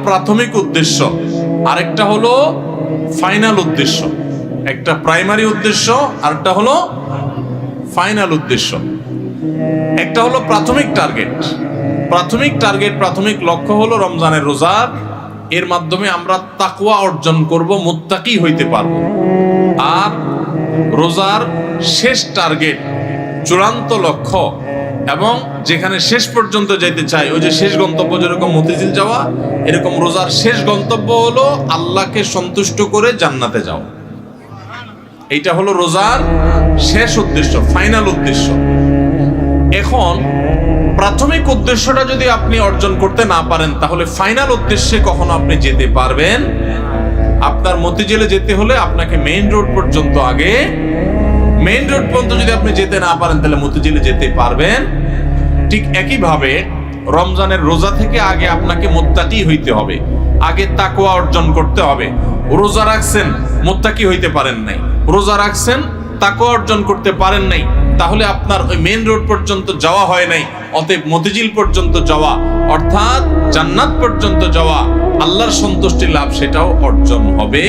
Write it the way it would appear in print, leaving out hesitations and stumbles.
প্রাথমিক উদ্দেশ্য, আরেকটা হলো ফাইনাল উদ্দেশ্য। একটা প্রাইমারি উদ্দেশ্য, আরেকটা হলো ফাইনাল উদ্দেশ্য। একটা হলো প্রাথমিক টার্গেট। প্রাথমিক লক্ষ্য হলো রমজানের রোজা। এর মাধ্যমে আমরা তাকওয়া অর্জন করব, মুত্তাকি হইতে পারবো। আর রোজার শেষ টার্গেট, চূড়ান্ত লক্ষ্য এবং যেখানে শেষ পর্যন্ত যেতে চাই, ওই যে শেষ গন্তব্য যেরকম মতিঝিল যাওয়া, এরকম রোজার শেষ গন্তব্য হলো আল্লাহকে সন্তুষ্ট করে জান্নাতে যাওয়া। এইটা হলো রোজার শেষ উদ্দেশ্য, ফাইনাল উদ্দেশ্য। এখন প্রাথমিক উদ্দেশ্যটা যদি আপনি অর্জন করতে না পারেন, তাহলে ফাইনাল উদ্দেশ্যে কখনো আপনি যেতে পারবেন? আপনার মতিঝিলে যেতে হলে আপনাকে মেইন রোড পর্যন্ত যদি আপনি যেতে না পারেন, তাহলে মতিঝিলে যেতে পারবেন? ঠিক একইভাবে রমজানের রোজা থেকে আগে আপনাকে মুত্তাকি হইতে হবে, আগে তাকওয়া অর্জন করতে হবে। রোজা রাখছেন, মুত্তাকি হইতে পারেন নাই, রোজা রাখছেন, তাকওয়া অর্জন করতে পারেন নাই, তাহলে আপনার ওই মেইন রোড পর্যন্ত যাওয়া হয় নাই। অতএব মতিঝিল পর্যন্ত যাওয়া, অর্থাৎ জান্নাত পর্যন্ত যাওয়া, আল্লাহর সন্তুষ্টি লাভ, সেটাও অর্জন হবে